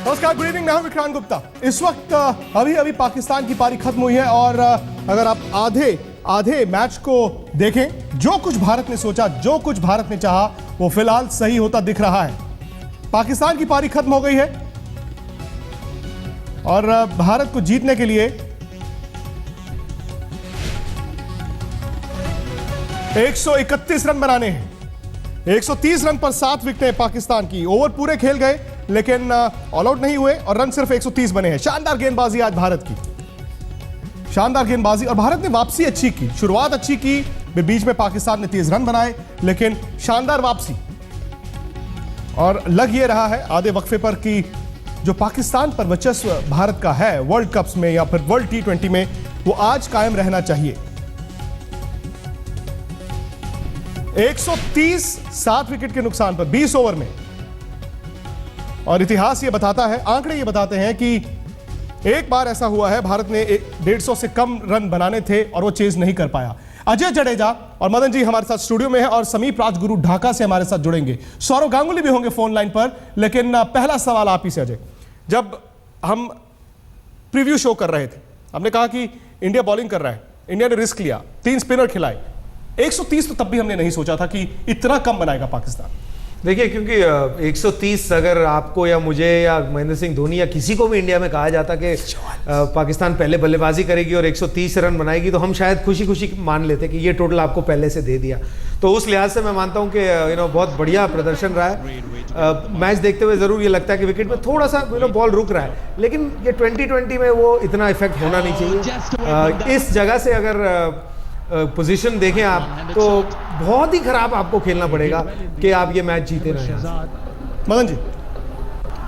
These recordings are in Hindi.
नमस्कार, गुड इवनिंग। मैं हूं विक्रांत गुप्ता। इस वक्त अभी अभी पाकिस्तान की पारी खत्म हुई है और अगर आप आधे मैच को देखें, जो कुछ भारत ने सोचा, जो कुछ भारत ने चाहा, वो फिलहाल सही होता दिख रहा है। पाकिस्तान की पारी खत्म हो गई है और भारत को जीतने के लिए 131 रन बनाने हैं। 130 रन पर 7 विकेटें पाकिस्तान की। ओवर पूरे खेल गए लेकिन ऑल आउट नहीं हुए और रन सिर्फ 130 बने हैं। शानदार गेंदबाजी आज भारत की, शानदार गेंदबाजी, और भारत ने वापसी अच्छी की, शुरुआत अच्छी की। बीच में पाकिस्तान ने 30 रन बनाए लेकिन शानदार वापसी। और लग ये रहा है आधे वक्फे पर कि जो पाकिस्तान पर वर्चस्व भारत का है वर्ल्ड कप्स में या फिर वर्ल्ड T20 में, वो आज कायम रहना चाहिए। 130 7 विकेट के नुकसान पर 20 ओवर में। और इतिहास ये बताता है, आंकड़े ये बताते हैं कि एक बार ऐसा हुआ है, भारत ने 150 से कम रन बनाने थे और वो चेज नहीं कर पाया। अजय जडेजा और मदन जी हमारे साथ स्टूडियो में है और समीप राजगुरु ढाका से हमारे साथ जुड़ेंगे। सौरव गांगुली भी होंगे फोन लाइन पर। लेकिन पहला सवाल आप ही से अजय, जब हम प्रीव्यू शो कर रहे थे, हमने कहा कि इंडिया बॉलिंग कर रहा है, इंडिया ने रिस्क लिया, 3 स्पिनर खिलाए। 130 तो तब भी हमने नहीं सोचा था कि इतना कम बनाएगा पाकिस्तान। देखिए, क्योंकि 130 अगर आपको या मुझे या महेंद्र सिंह धोनी या किसी को भी इंडिया में कहा जाता कि पाकिस्तान पहले बल्लेबाजी करेगी और 130 रन बनाएगी, तो हम शायद खुशी खुशी मान लेते कि ये टोटल आपको पहले से दे दिया। तो उस लिहाज से मैं मानता हूं कि बहुत बढ़िया प्रदर्शन रहा है। मैच देखते हुए ज़रूर ये लगता है कि विकेट में थोड़ा सा बॉल रुक रहा है, लेकिन ये 2020 में वो इतना इफेक्ट होना नहीं चाहिए। इस जगह से अगर पोजीशन देखें आप तो बहुत ही खराब आपको खेलना पड़ेगा कि आप ये मैच जीते रहें। मदन जी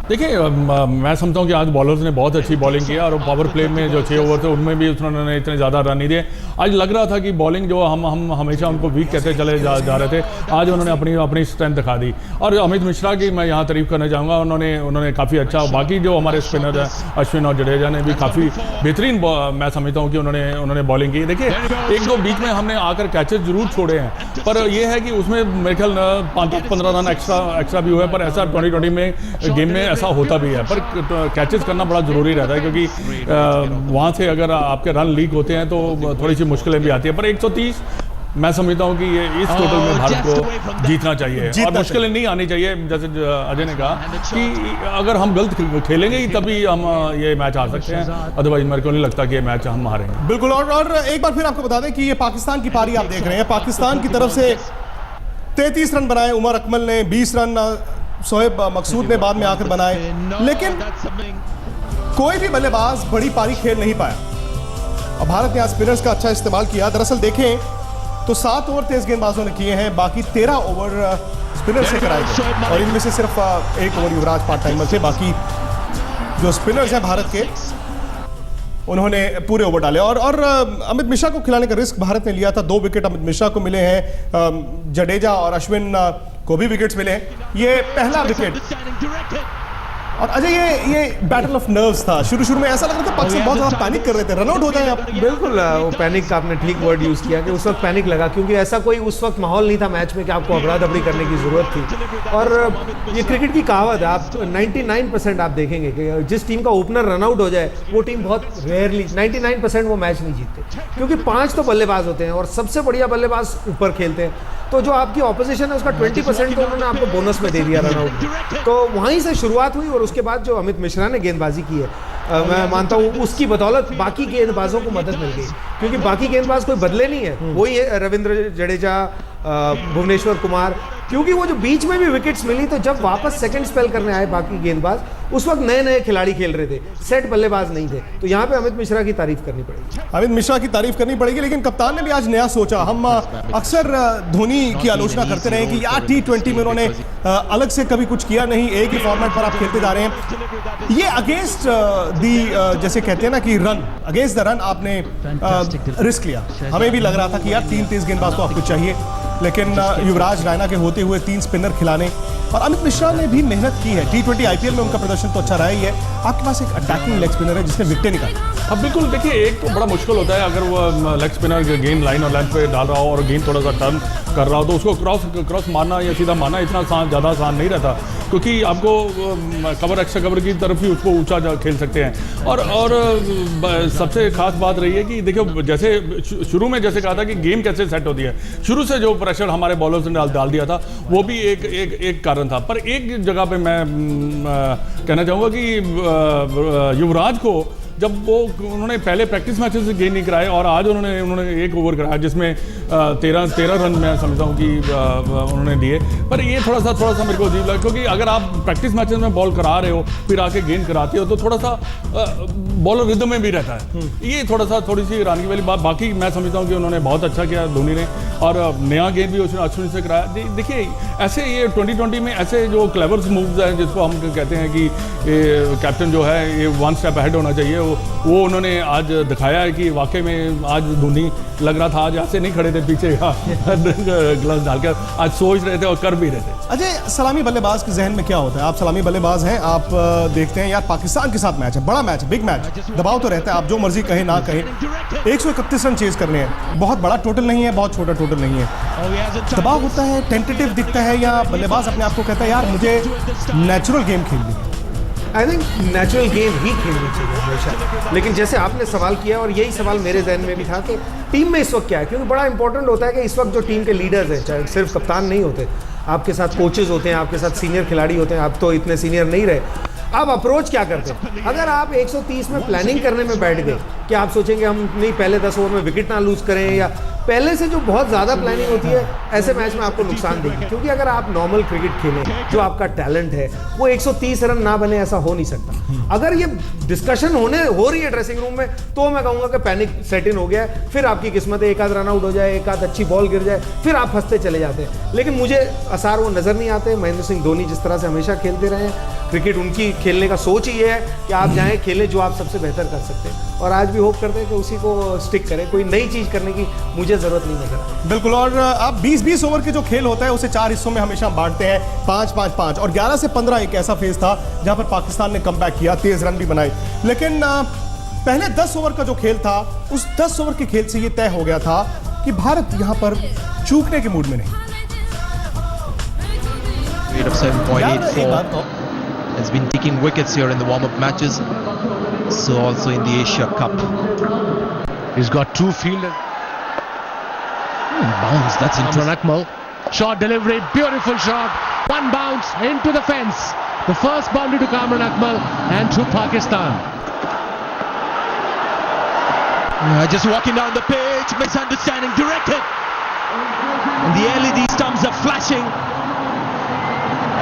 देखिए, मैं समझता हूँ कि आज बॉलर्स ने बहुत अच्छी बॉलिंग की और पावर प्ले में जो 6 ओवर थे उनमें भी उन्होंने इतने ज़्यादा रन नहीं दिए। आज लग रहा था कि बॉलिंग जो हम हमेशा उनको वीक कहते चले जा रहे थे, आज उन्होंने अपनी स्ट्रेंथ दिखा दी। और अमित मिश्रा की मैं यहाँ तारीफ करना चाहूँगा, उन्होंने काफ़ी अच्छा, बाकी जो हमारे स्पिनर हैं अश्विन और जडेजा ने भी काफ़ी बेहतरीन मैं समझता हूँ कि उन्होंने बॉलिंग की। देखिए, 1-2 बीच में हमने आकर कैचेस जरूर छोड़े हैं, पर यह है कि उसमें मेरे ख्याल 5-15 रन एक्स्ट्रा भी हुए। पर ऐसा 2020 में गेम में ऐसा होता भी है, पर कैचेस करना बड़ा जरूरी रहता है, क्योंकि वहां से अगर आपके रन लीक होते हैं तो थोड़ी सी मुश्किलें भी आती है। पर 130 मैं समझता हूं कि ये इस टोटल में भारत को जीतना चाहिए और मुश्किलें नहीं आनी चाहिए। जैसे अजय ने कहा कि अगर हम गलत खेलेंगे तभी हम ये मैच हार सकते हैं, अदरवाइज मेरे को नहीं लगता कि ये मैच हम हारेंगे। बिल्कुल। और एक बार फिर आपको बता दें कि ये पाकिस्तान की पारी आप देख रहे हैं। पाकिस्तान की तरफ से 33 रन बनाए उमर अकमल ने, 20 रन शोएब मकसूद ने बाद में आकर बनाए, लेकिन कोई भी बल्लेबाज बड़ी पारी खेल नहीं पाया। और भारत ने आज स्पिनर्स का अच्छा इस्तेमाल किया। दरअसल देखें तो 7 ओवर तेज गेंदबाजों ने किए हैं, बाकी 13 ओवर स्पिनर से कराए गए और इनमें से सिर्फ 1 ओवर युवराज पार्ट टाइमर थे। बाकी जो स्पिनर्स हैं भारत के, उन्होंने पूरे ओवर डाले। और अमित मिश्रा को खिलाने का रिस्क भारत ने लिया था। 2 विकेट अमित मिश्रा को मिले हैं, जडेजा और अश्विन को भी विकेट्स मिले हैं। ये पहला विकेट। और अजय, ये बैटल ऑफ नर्व्स था। शुरू में ऐसा लग रहा था पाकिस्तान बहुत ज्यादा पैनिक कर रहे थे, रनआउट हो जाए। बिल्कुल, वो पैनिक का आपने ठीक वर्ड यूज़ किया कि उस वक्त पैनिक लगा, क्योंकि ऐसा कोई उस वक्त माहौल नहीं था मैच में कि आपको अबड़ा दबड़ी करने की ज़रूरत थी। और ये क्रिकेट की कहावत है, आप 99% आप देखेंगे कि जिस टीम का ओपनर रनआउट हो जाए वो टीम बहुत रेयरली 99% वो मैच नहीं जीतते, क्योंकि 5 तो बल्लेबाज होते हैं और सबसे बढ़िया बल्लेबाज ऊपर खेलते हैं। तो जो आपकी ऑपोजिशन है उसका 20% तो उन्होंने आपको बोनस में दे दिया रनआउट। तो वहीं से शुरुआत हुई और उसके बाद जो अमित मिश्रा ने गेंदबाजी की है, मैं मानता हूँ उसकी बदौलत बाकी गेंदबाजों को मदद मिल गई, क्योंकि बाकी गेंदबाज कोई बदले नहीं है, वही है रविंद्र जडेजा, भुवनेश्वर कुमार। क्योंकि वो जो बीच में भी विकेट्स मिली, तो जब वापस सेकंड स्पेल करने आए बाकी गेंदबाज, उस वक्त नए खिलाड़ी खेल रहे थे, सेट बल्लेबाज नहीं थे। तो यहाँ पे अमित मिश्रा की तारीफ करनी पड़ेगी। अमित मिश्रा की तारीफ करनी पड़ेगी, लेकिन कप्तान ने भी आज नया सोचा। हम अक्सर धोनी की आलोचना करते रहे कि यार T20 में उन्होंने अलग से कभी कुछ किया नहीं, एक ही फॉर्मेट पर आप खेलते जा रहे हैं। ये अगेंस्ट दी, जैसे कहते हैं ना कि रन, अगेंस्ट द रन आपने रिस्क लिया। हमें भी लग रहा था कि यार 3 तेज गेंदबाज तो आपको चाहिए, लेकिन युवराज रायना के होते हुए 3 स्पिनर खिलाने। और अमित मिश्रा ने भी मेहनत की है। T20 IPL में उनका प्रदर्शन तो अच्छा रहा ही है। आपके पास एक अटैकिंग लेग स्पिनर है जिसने विकेट निकाली। अब बिल्कुल देखिए, एक तो बड़ा मुश्किल होता है अगर वो लेग स्पिनर गेंद लाइन और लेंथ पे डाल रहा हो और गेंद थोड़ा सा टर्न कर रहा हो तो उसको क्रॉस मारना या सीधा मारना इतना ज़्यादा आसान नहीं रहता। क्योंकि आपको कवर एक्स्ट्रा कवर की तरफ ही उसको ऊंचा खेल सकते हैं। और सबसे खास बात रही है कि देखो, जैसे शुरू में जैसे कहा था कि गेम कैसे सेट होती है, शुरू से जो प्रेशर हमारे बॉलर्स ने डाल दिया था वो भी एक कारण था। पर एक जगह पे मैं कहना चाहूँगा कि युवराज को जब उन्होंने पहले प्रैक्टिस मैचेस से गेंद नहीं कराए और आज उन्होंने एक ओवर कराया जिसमें 13 रन मैं समझता हूँ कि उन्होंने दिए। पर ये थोड़ा सा मेरे को अजीब लगा, क्योंकि अगर आप प्रैक्टिस मैचेस में बॉल करा रहे हो फिर आके गेंद कराते हो तो थोड़ा सा बॉलर रिदम में भी रहता है। ये थोड़ी सी हैरानगी वाली बात। बाकी मैं समझता हूँ कि उन्होंने बहुत अच्छा किया धोनी ने, और नया गेंद भी उसने अश्विन से कराया। देखिए, ऐसे ये 2020 में ऐसे जो क्लेवर मूव्स हैं जिसको हम कहते हैं कि कैप्टन जो है ये 1 स्टेप अहेड होना चाहिए, वो उन्होंने आज दिखाया है कि वाकई में आज धोनी लग रहा था आज ऐसे नहीं खड़े थे पीछे ग्लव्स डालकर, आज सोच रहे थे और कर भी रहे थे। अजय, सलामी बल्लेबाज के जहन में क्या होता है? आप सलामी बल्लेबाज हैं, आप देखते हैं यार पाकिस्तान के साथ मैच है, बड़ा मैच है, बिग मैच, दबाव तो रहता है, आप जो मर्जी कहें ना कहें, 131 रन चेज करने हैं, बहुत बड़ा टोटल नहीं है, बहुत छोटा टोटल नहीं है, दबाव होता है, टेंटेटिव दिखता है, या बल्लेबाज अपने आप को कहता है यार मुझे नेचुरल गेम खेलनी है? आई थिंक नेचुरल गेम ही खेलनी चाहिए हमेशा। लेकिन जैसे आपने सवाल किया और यही सवाल मेरे जहन में भी था कि टीम में इस वक्त क्या है, क्योंकि बड़ा इंपॉर्टेंट होता है कि इस वक्त जो टीम के लीडर्स हैं, चाहे सिर्फ कप्तान नहीं होते, आपके साथ कोचेज होते हैं, आपके साथ सीनियर खिलाड़ी होते हैं, आप तो इतने सीनियर नहीं रहे, आप अप्रोच क्या करते हैं? अगर आप 130 में प्लानिंग करने में बैठ गए कि आप सोचेंगे हम नहीं पहले 10 ओवर में विकेट ना लूज करें, या पहले से जो बहुत ज़्यादा प्लानिंग होती है, ऐसे मैच में आपको नुकसान देगी। क्योंकि अगर आप नॉर्मल क्रिकेट खेलें, जो आपका टैलेंट है, वो 130 रन ना बने, ऐसा हो नहीं सकता। अगर ये डिस्कशन हो रही है ड्रेसिंग रूम में, तो मैं कहूँगा कि पैनिक सेट इन हो गया है, फिर आपकी किस्मत है, एक आध रन आउट हो जाए, एक आध अच्छी बॉल गिर जाए, फिर आप फंसते चले जाते हैं। लेकिन मुझे आसार वो नज़र नहीं आते। महेंद्र सिंह धोनी जिस तरह से हमेशा खेलते रहे हैं क्रिकेट, उनकी खेलने का सोच ही है कि आप जाएँ खेलें जो आप सबसे बेहतर कर सकते हैं, और आज भी होप करते हैं कि उसी को स्टिक करें। कोई नई चीज़ करने की मुझे ज़रूरत नहीं नजर। बिल्कुल, और आप 20-20 ओवर के जो खेल होता है उसे 4 हिस्सों में हमेशा बांटते हैं, 5-5-5, और 11 से 15 एक ऐसा फेज था जहां पर पाकिस्तान ने कमबैक किया, तेज रन भी बनाए। लेकिन पहले 10 ओवर का जो खेल था, उस 10 ओवर के खेल से ये तय हो गया था कि भारत यहां पर चूकने के मूड में नहीं। Has been taking wickets here in the warm-up matches, so also in the Asia Cup. He's got 2 fielders. Bounce, that's Imran Akmal. Shot delivery, beautiful shot. One bounce into the fence. The first boundary to Kamran Akmal and to Pakistan. Just walking down the pitch, misunderstanding, directed. And the LED stumps are flashing.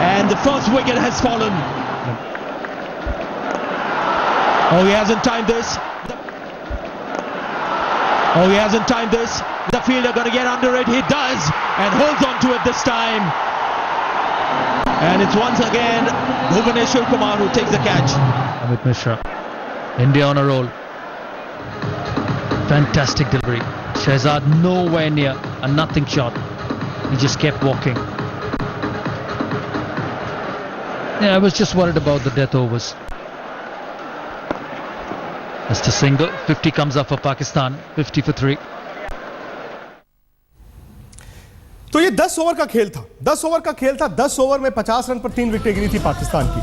And the first wicket has fallen. Oh, he hasn't timed this. The fielder going to get under it. He does, and holds on to it this time. And it's once again Bhuvaneshwar Kumar who takes the catch. Amit Mishra. India on a roll. Fantastic delivery. Shahzad nowhere near a nothing shot. He just kept walking. Yeah, I was just worried about the death overs. That's the single. 50 comes up for Pakistan. 50 for 3. तो ये 10 ओवर का खेल था, 10 ओवर का खेल था। 10 ओवर में 50 रन पर 3 विकेटें गिरी थी पाकिस्तान की।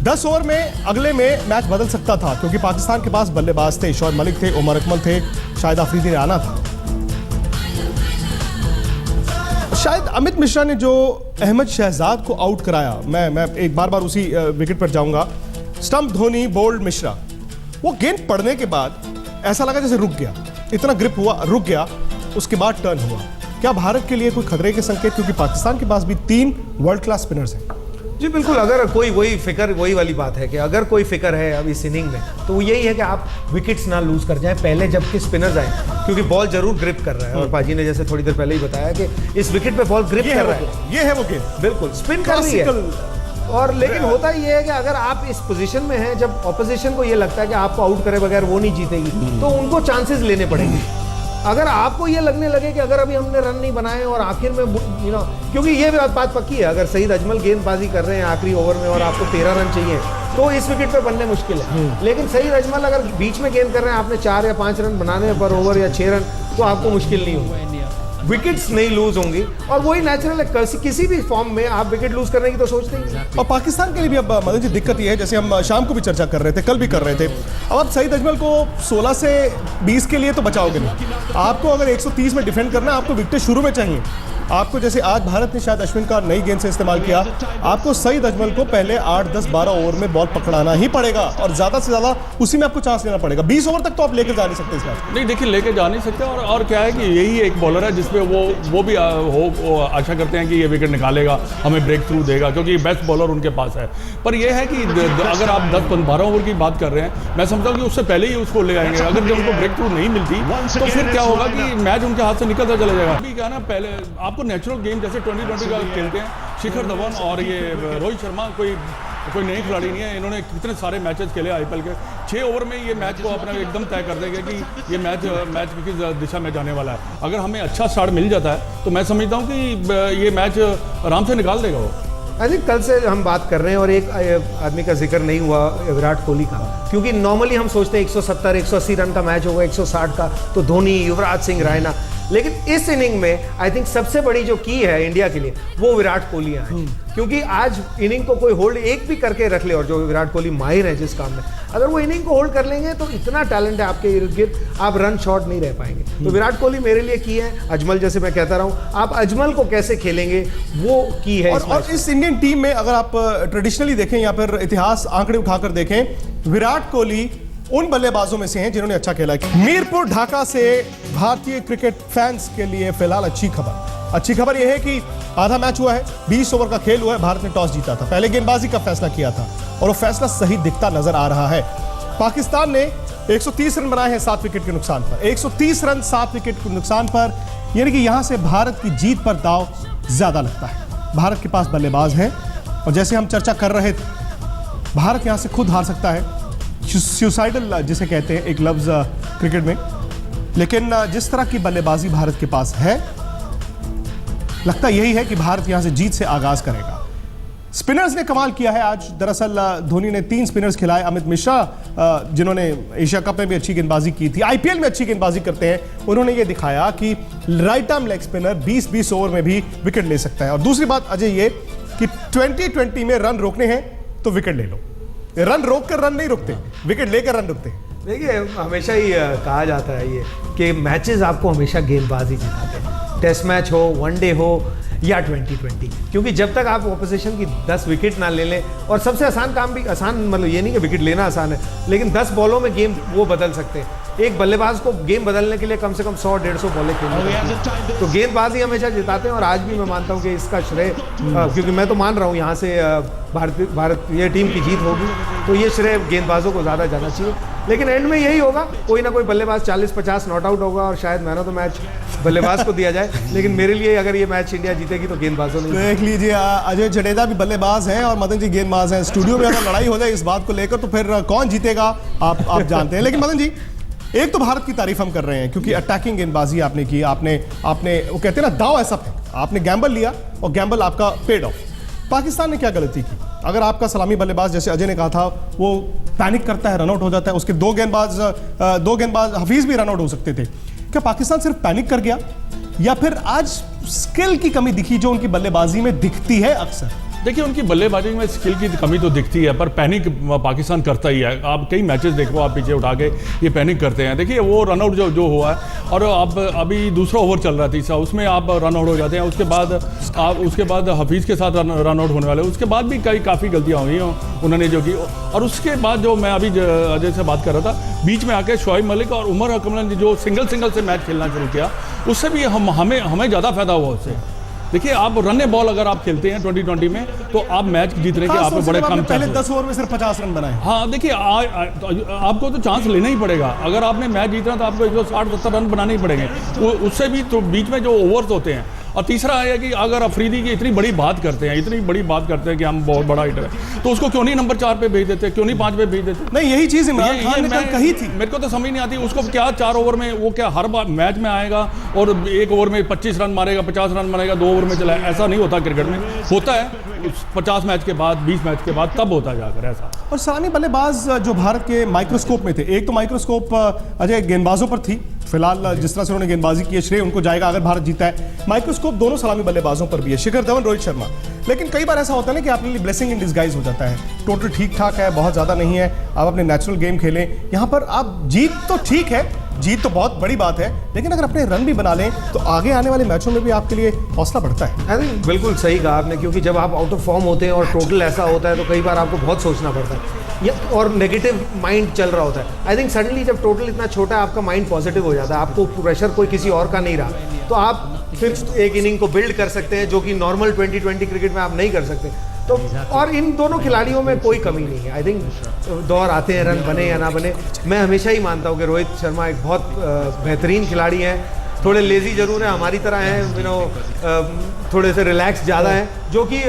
10 ओवर में अगले में मैच बदल सकता था, क्योंकि पाकिस्तान के पास बल्लेबाज थे, शोएब मलिक थे, उमर अकमल थे, शाहिद अफरीदी ने आना था। शायद अमित मिश्रा ने जो अहमद शहजाद को आउट कराया, मैं एक बार उसी विकेट पर जाऊंगा। स्टंप धोनी, बोल्ड मिश्रा, वो गेंद पड़ने के बाद ऐसा लगा जैसे रुक गया, इतना ग्रिप हुआ, रुक गया, उसके बाद टर्न हुआ। क्या भारत के लिए कोई खतरे के संकेत, क्योंकि पाकिस्तान के पास भी 3 वर्ल्ड क्लास स्पिनर्स हैं? जी बिल्कुल, अगर कोई वही वाली बात है कि अगर कोई फिक्र है अब इस इनिंग में, तो वो यही है कि आप विकेट्स ना लूज कर जाएं पहले जबकि स्पिनर्स आए, क्योंकि बॉल जरूर ग्रिप कर रहा है। और पाजी ने जैसे थोड़ी देर पहले ही बताया कि इस विकेट पे बॉल ग्रिप कर रहा है, ये है वो गेंद, बिल्कुल स्पिन कर रही है। और लेकिन होता ये है कि अगर आप इस पोजीशन में हैं, जब ऑपोजिशन को ये लगता है कि आपको आउट करे बगैर वो नहीं जीतेगी, तो उनको चांसेस लेने पड़ेंगे। अगर आपको ये लगने लगे कि अगर अभी हमने रन नहीं बनाए और आखिर में क्योंकि ये बात पक्की है, अगर सईद अजमल गेंदबाजी कर रहे हैं आखिरी ओवर में और आपको 13 रन चाहिए, तो इस विकेट पे बनने मुश्किल है। लेकिन सईद अजमल अगर बीच में गेंद कर रहे हैं, आपने 4 या 5 रन बनाने पर ओवर या 6 रन, तो आपको मुश्किल नहीं होगा। विकेट्स नहीं लूज होंगी, और वही नेचुरल है, किसी भी फॉर्म में आप विकेट लूज करने की तो सोचते ही नहीं। और पाकिस्तान के लिए भी अब मदन जी दिक्कत ये है, जैसे हम शाम को भी चर्चा कर रहे थे, कल भी कर रहे थे, अब आप सईद अजमल को 16 से 20 के लिए तो बचाओगे नहीं। आपको अगर 130 में डिफेंड करना है, आपको विकेट शुरू में चाहिए। आपको जैसे आज भारत ने शायद अश्विन का नई गेंद से इस्तेमाल किया, आपको सईद अजमल को पहले 8, 10, 12 ओवर में बॉल पकड़ाना ही पड़ेगा, और ज़्यादा से ज़्यादा उसी में आपको चांस लेना पड़ेगा। 20 ओवर तक तो आप लेकर जा नहीं सकते इस बात। नहीं देखिए, लेके जा नहीं सकते, और क्या है कि यही एक बॉलर है जिसपे वो भी आशा करते हैं कि ये विकेट निकालेगा, हमें ब्रेक थ्रू देगा, क्योंकि बेस्ट बॉलर उनके पास है। पर यह है कि अगर आप 10-12 ओवर की बात कर रहे हैं, मैं समझता हूँ कि उससे पहले ही उसको ले आएंगे। अगर जब उनको ब्रेक थ्रू नहीं मिलती तो फिर क्या होगा कि मैच उनके हाथ से निकलता चला जाएगा। अभी क्या ना, पहले आपको नेचुरल गेम जैसे 2020 का खेलते हैं, शिखर धवन और ये रोहित शर्मा कोई नई खिलाड़ी नहीं है, इन्होंने कितने सारे मैचेस खेले आईपीएल के। 6 ओवर में ये मैच को अपना एकदम तय कर देंगे कि ये मैच किस दिशा में जाने वाला है। अगर हमें अच्छा स्टार्ट मिल जाता है तो मैं समझता हूँ कि ये मैच आराम से निकाल देगा वो। आई थिंक कल से हम बात कर रहे हैं, और एक आदमी का जिक्र नहीं हुआ, विराट कोहली का, क्योंकि नॉर्मली हम सोचते हैं 170-180 रन का मैच होगा, 160 का तो धोनी, युवराज सिंह, रैना, लेकिन इस इनिंग में आई थिंक सबसे बड़ी जो की है इंडिया के लिए वो विराट कोहली है। क्योंकि आज इनिंग को कोई होल्ड एक भी करके रख ले, और जो विराट कोहली माहिर है जिस काम में, अगर वो इनिंग को होल्ड कर लेंगे तो इतना टैलेंट है आपके इर्द गिर्द, आप रन शॉट नहीं रह पाएंगे। तो विराट कोहली मेरे लिए की है। अजमल, जैसे मैं कहता रहा हूँ, आप अजमल को कैसे खेलेंगे वो की है। और इस इंडियन टीम में अगर आप ट्रेडिशनली देखें या फिर इतिहास आंकड़े उठाकर देखें, विराट कोहली उन बल्लेबाजों में से हैं जिन्होंने अच्छा खेला है। मीरपुर ढाका से भारतीय क्रिकेट फैंस के लिए फिलहाल अच्छी खबर यह है कि आधा मैच हुआ है, 20 ओवर का खेल हुआ है, भारत ने टॉस जीता था, पहले गेंदबाजी का फैसला किया था, और वो फैसला सही दिखता नजर आ रहा है। पाकिस्तान ने 130 रन बनाए हैं 7 विकेट के नुकसान पर। 130 रन 7 विकेट के नुकसान पर, यानी कि यहां से भारत की जीत पर दाव ज्यादा लगता है। भारत के पास बल्लेबाज हैं, और जैसे हम चर्चा कर रहे थे, भारत यहां से खुद हार सकता है। सुसाइडल जिसे कहते हैं एक लफ्ज क्रिकेट में, लेकिन जिस तरह की बल्लेबाजी भारत के पास है, लगता यही है कि भारत यहां से जीत से आगाज करेगा। स्पिनर्स ने कमाल किया है आज। दरअसल धोनी ने 3 स्पिनर्स खिलाए। अमित मिश्रा, जिन्होंने एशिया कप में भी अच्छी गेंदबाजी की थी, आईपीएल में अच्छी गेंदबाजी करते हैं, उन्होंने ये दिखाया कि right arm leg spinner 20-20 over में भी विकेट ले सकता है। और दूसरी बात अजय ये कि 2020 में रन रोकने हैं तो विकेट ले लो। रन रोक कर रन नहीं रुकते, विकेट लेकर रन रुकते। देखिए, हमेशा ही कहा जाता है ये कि मैचेस आपको हमेशा गेंदबाजी जिताते हैं, टेस्ट मैच हो, वनडे हो या 2020, क्योंकि जब तक आप ऑपोजिशन की 10 विकेट ना ले लें, और सबसे आसान काम भी आसान, मतलब ये नहीं कि विकेट लेना आसान है, लेकिन 10 बॉलों में गेम वो बदल सकते हैं। एक बल्लेबाज को गेम बदलने के लिए कम से कम 100-150 बॉलें खेलनी, तो गेंदबाजी हमेशा जिताते हैं। और आज भी मैं मानता हूं कि इसका श्रेय, क्योंकि मैं तो मान रहा हूं यहां से भारतीय टीम की जीत होगी, तो ये श्रेय गेंदबाजों को ज़्यादा जाना चाहिए। लेकिन एंड में यही होगा, कोई ना कोई बल्लेबाज 40-50 नॉट आउट होगा, और शायद मैन ऑफ द मैच बल्लेबाज को दिया जाए। लेकिन मेरे लिए अगर ये मैच इंडिया जीतेगी तो गेंदबाजों ने। देख लीजिए, अजय जडेजा भी बल्लेबाज हैं और मदन जी गेंदबाज हैं। स्टूडियो में अगर लड़ाई हो जाए इस बात को लेकर तो फिर कौन जीतेगा आप जानते हैं। लेकिन मदन जी, एक तो भारत की तारीफ हम कर रहे हैं क्योंकि अटैकिंग गेंदबाजी आपने की, आपने वो कहते हैं ना, दाव ऐसा आपने गैम्बल लिया और गैम्बल आपका पेड ऑफ। पाकिस्तान ने क्या गलती की? अगर आपका सलामी बल्लेबाज, जैसे अजय ने कहा था, वो पैनिक करता है, रनआउट हो जाता है, उसके दो गेंदबाज हफीज भी रनआउट हो सकते थे, क्या पाकिस्तान सिर्फ पैनिक कर गया या फिर आज स्किल की कमी दिखी जो उनकी बल्लेबाजी में दिखती है अक्सर? देखिए, उनकी बल्लेबाजी में स्किल की कमी तो दिखती है, पर पैनिक पाकिस्तान करता ही है। आप कई मैचेस देखो, आप पीछे उठा के ये पैनिक करते हैं। देखिए, वो रनआउट जो हुआ है, और आप अभी दूसरा ओवर चल रहा है, तीसरा, उसमें आप रनआउट हो जाते हैं। उसके बाद हफीज़ के साथ रनआउट होने वाले, उसके बाद भी काफ़ी गलतियाँ हुई उन्होंने जो की। और उसके बाद जो मैं अभी अजय से बात कर रहा था, बीच में आके शोएब मलिक और उमर अकमल ने जो सिंगल से मैच खेलना शुरू किया, उससे भी हमें ज़्यादा फायदा हुआ उससे। देखिए, आप रन बॉल अगर आप खेलते हैं 2020 में तो आप मैच जीतने के आप बड़े कम पहले 10 ओवर में सिर्फ 50 रन बनाए। हाँ, देखिए, आपको तो चांस लेना ही पड़ेगा। अगर आपने मैच जीतना तो आपको 160-70 रन बनाने ही पड़ेंगे। उससे भी तो बीच में जो ओवर्स होते हैं। और तीसरा है कि अगर अफरीदी की इतनी बड़ी बात करते हैं कि हम बहुत बड़ा हिटर है, तो उसको क्यों नहीं नंबर 4 पे भेज देते, क्यों नहीं 5 पे भेज देते? नहीं, यही चीज़ इमरान खान ने कल कही थी। मेरे को तो समझ नहीं आती, उसको क्या 4 ओवर में वो क्या हर बार मैच में आएगा और 1 ओवर में 25 रन मारेगा, 50 रन मारेगा, 2 ओवर में चलाए? ऐसा नहीं होता क्रिकेट में। होता है 50 मैच के बाद, 20 मैच के बाद, तब होता जाकर ऐसा। और सलामी बल्लेबाज जो भारत के माइक्रोस्कोप में थे, एक तो माइक्रोस्कोप अजय गेंदबाजों पर थी, फिलहाल जिस तरह से उन्होंने गेंदबाजी की है, श्रेय उनको जाएगा अगर भारत जीता है। माइक्रोस्कोप दोनों सलामी बल्लेबाजों पर भी है, शिखर धवन, रोहित शर्मा। लेकिन कई बार ऐसा होता है ना कि आपके लिए ब्लेसिंग इन डिस्गाइज हो जाता है। टोटल ठीक ठाक है, बहुत ज़्यादा नहीं है, आप अपने नेचुरल गेम खेलें। यहाँ पर आप जीत तो ठीक है, जीत तो बहुत बड़ी बात है, लेकिन अगर अपने रन भी बना लें तो आगे आने वाले मैचों में भी आपके लिए हौसला बढ़ता है। आई थिंक बिल्कुल सही कहा आपने, क्योंकि जब आप आउट ऑफ फॉर्म होते हैं और टोटल ऐसा होता है तो कई बार आपको बहुत सोचना पड़ता है और नेगेटिव माइंड चल रहा होता है। आई थिंक सडनली जब टोटल इतना छोटा है, आपका माइंड पॉजिटिव हो जाता है, आपको प्रेशर कोई किसी और का नहीं रहा, तो आप फिर एक इनिंग को बिल्ड कर सकते हैं, जो कि नॉर्मल 2020 क्रिकेट में आप नहीं कर सकते। तो और इन दोनों खिलाड़ियों में कोई कमी नहीं है। आई थिंक दौर आते हैं, रन बने या ना बने। मैं हमेशा ही मानता हूँ कि रोहित शर्मा एक बहुत बेहतरीन खिलाड़ी हैं। थोड़े लेजी जरूर है, हमारी तरह हैं, थोड़े से रिलैक्स ज़्यादा हैं, जो कि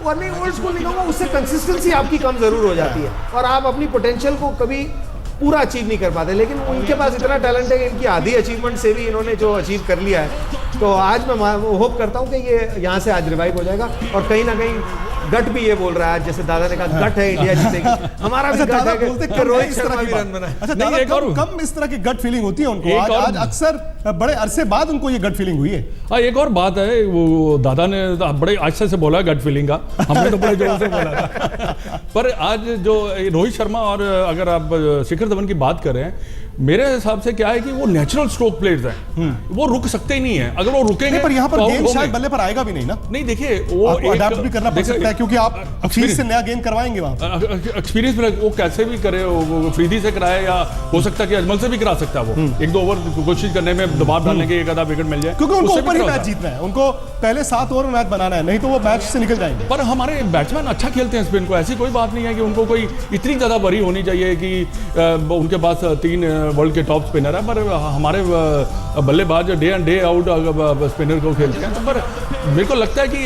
और नहीं ओल्ड स्कूल नहीं कहूँगा, उससे कंसिस्टेंसी आपकी कम ज़रूर हो जाती है और आप अपनी पोटेंशियल को कभी पूरा अचीव नहीं कर पाते। लेकिन उनके पास इतना टैलेंट है कि इनकी आधी अचीवमेंट से भी इन्होंने जो अचीव कर लिया है, तो आज मैं होप करता हूँ कि ये यहाँ से आज रिवाइव हो जाएगा। और कहीं ना कहीं गट भी ये बोल रहा है, जैसे दादा ने कहा गट है इंडिया जीतेगी, हमारा भी गट है कि रोहित शर्मा भी रन बनाए। अच्छा दादा, कम इस तरह की गट फीलिंग होती है उनको? आज अक्सर बड़े अरसे बाद उनको ये गट फीलिंग हुई है। हाँ, एक और बात है, वो दादा ने बड़े अच्छे से बोला गट फीलिंग का, हमने तो बड़े जोर से बोला था। पर आज जो रोहित शर्मा और अगर आप शिखर धवन की बात करें, मेरे हिसाब से क्या है कि वो नेचुरल स्ट्रोक प्लेयर्स हैं, वो रुक सकते ही नहीं है। अगर वो रुकेंगे पर यहाँ पर गेंद शायद बल्ले पर आएगा भी नहीं ना। नहीं, देखिए वो अडैप्ट भी करना पड़ सकता है, क्योंकि आप फील्ड से नया गेंद करवाएंगे वहाँ। एक्सपीरियंस में वो कैसे भी करे, वो फ्रीदी से कराए या हो सकता है कि अजमल से भी करा सकता है। वो एक दो ओवर कोशिश करने में दबाव डालने के एक आधा विकेट मिल जाए, क्योंकि उनको ऊपर ही मैच जीतना है, उनको पहले 7 ओवर में मैच बनाना है, नहीं तो वो मैच से निकल जाएंगे। पर हमारे बैट्समैन अच्छा खेलते हैं स्पिन को, ऐसी कोई बात नहीं है कि उनको कोई इतनी ज़्यादा वरी होनी चाहिए कि उनके पास 3 वर्ल्ड के टॉप स्पिनर है। पर हमारे बल्लेबाज day and day out spinner को खेलते हैं, तो पर मेरे को लगता है कि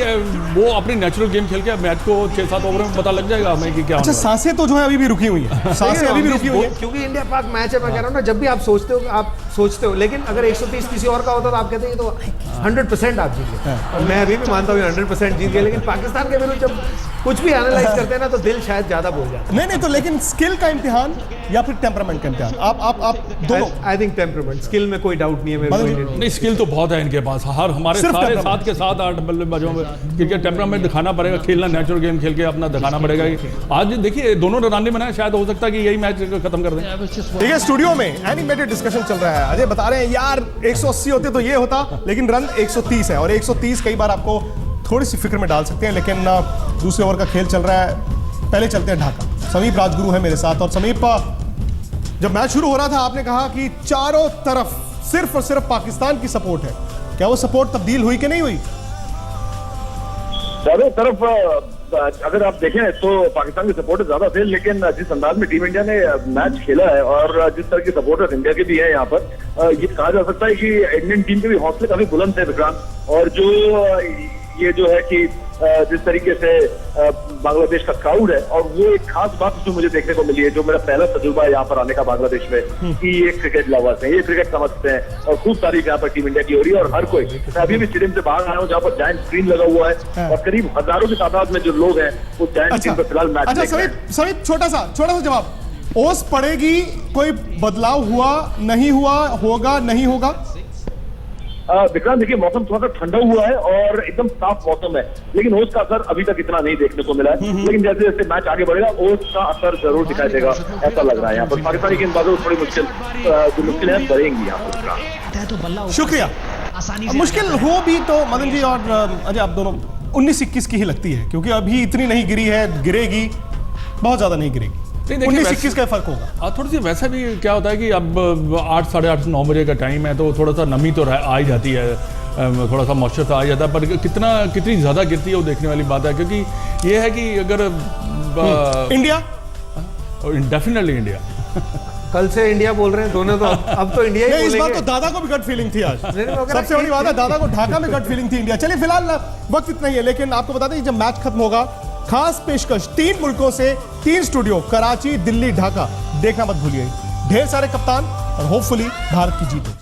वो अपनी नेचुरल गेम खेल के मैच को 6-7 ओवर में पता लग जाएगा हमें कि क्या। अच्छा, सांसें तो जो है अभी भी रुकी हुई है, सांसें अभी भी रुकी हुई है, क्योंकि इंडिया पाक मैच है। मैं कह रहा हूँ ना, जब भी आप सोचते हो, लेकिन अगर 130 किसी और का होता तो आप कहते हैं तो 100% आप जीत गए। और मैं अभी भी मानता हूँ 100% जीत गए, लेकिन पाकिस्तान के विरुद्ध जब कुछ भी एनालाइज करते हैं ना, तो दिल शायद ज्यादा बोल जाता है। नहीं तो लेकिन स्किल का इम्तिहान या फिर टेम्परामेंट का इम्तिहान, आप दोनों? आई थिंक टेम्परामेंट, स्किल में कोई डाउट नहीं है मेरे को। नहीं, स्किल तो बहुत है इनके पास, हमारे सारे 7 के 7 8 बल्लेबाजों में क्रिकेट टेम्परामेंट दिखाना पड़ेगा, खेलना नेचुरल गेम खेल के अपना दिखाना पड़ेगा। आज देखिए दोनों रन नहीं बनाए, शायद हो सकता है कि यही मैच खत्म कर दें। ठीक है, स्टूडियो में एनिमेटेड डिस्कशन चल रहा है। अजय बता रहे हैं यार 180 होते तो ये होता, लेकिन रन 130 है, और 130 कई बार आपको थोड़ी सी फिक्र में डाल सकते हैं। लेकिन दूसरे ओवर का खेल चल रहा है, पहले चलते हैं ढाका। समीप राजगुरु है मेरे साथ। और समीप, जब मैच शुरू हो रहा था आपने कहा कि चारों तरफ सिर्फ और सिर्फ पाकिस्तान की सपोर्ट है, क्या वो सपोर्ट तब्दील हुई कि नहीं हुई? चारों तरफ अगर आप देखें तो पाकिस्तान के सपोर्टर ज्यादा थे, लेकिन जिस अंदाज में टीम इंडिया ने मैच खेला है और जिस तरह के सपोर्टर इंडिया के भी हैं यहाँ पर, ये कहा जा सकता है कि इंडियन टीम के भी हौसले काफी बुलंद थे विक्रांत। और जो ये जो है कि जिस तरीके से बांग्लादेश का क्राउड है, और वो एक खास बात जो मुझे देखने को मिली है, जो मेरा पहला तजुर्बा है यहाँ पर आने का बांग्लादेश में, कि ये क्रिकेट लवर्स हैं, ये क्रिकेट समझते हैं, और खूब तारीफ यहाँ पर टीम इंडिया की हो रही है। और हर कोई, मैं अभी भी स्टेडियम से बाहर आया हूँ जहाँ पर जायंट स्क्रीन लगा हुआ है, और करीब हजारों की तादाद में जो लोग हैं वो जायंट स्क्रीन पर फिलहाल मैच देख रहे हैं। समीप, छोटा सा जवाब, ओस पड़ेगी, कोई बदलाव हुआ नहीं हुआ, होगा नहीं होगा? विक्रांत देखिए, मौसम थोड़ा सा ठंडा हुआ है और एकदम साफ मौसम है, लेकिन ओस का असर अभी तक इतना नहीं देखने को मिला है। लेकिन जैसे जैसे मैच आगे बढ़ेगा, ओस का असर जरूर दिखाई देगा, ऐसा लग रहा है। यहाँ पर पाकिस्तानी गेंदबाजों को थोड़ी मुश्किलें बढ़ेंगी यहाँ पर। शुक्रिया। मुश्किल हो भी तो मदन जी और अजय, आप दोनों 19-21 की ही लगती है, क्योंकि अभी इतनी नहीं गिरी है, गिरेगी, बहुत ज्यादा नहीं गिरेगी। 19-21 का फर्क होगा। थोड़ी सी वैसे भी क्या होता है कि अब 8 साढ़े 8 9 बजे का टाइम है, तो थोड़ा सा नमी तो आ ही जाती है, थोड़ा सा मॉइस्चर तो आ जाता है, पर कितनी ज़्यादा गिरती है वो देखने वाली बात है। क्योंकि ये है कि अगर इंडिया, डेफिनेटली इंडिया कल से इंडिया बोल रहे हैं दोनों, तो अब तो इंडिया ही बोलेंगे। इस बार तो दादा को भी गट फीलिंग थी आज। सबसे बड़ी बात है, दादा को ढाका में गट फीलिंग थी इंडिया। चलिए फिलहाल वक्त इतना ही है, लेकिन आपको बता दें जब मैच खत्म होगा, खास पेशकश 3 मुल्कों से 3 स्टूडियो, कराची, दिल्ली, ढाका, देखना मत भूलिए। ढेर सारे कप्तान और होपफुली भारत की जीत हो।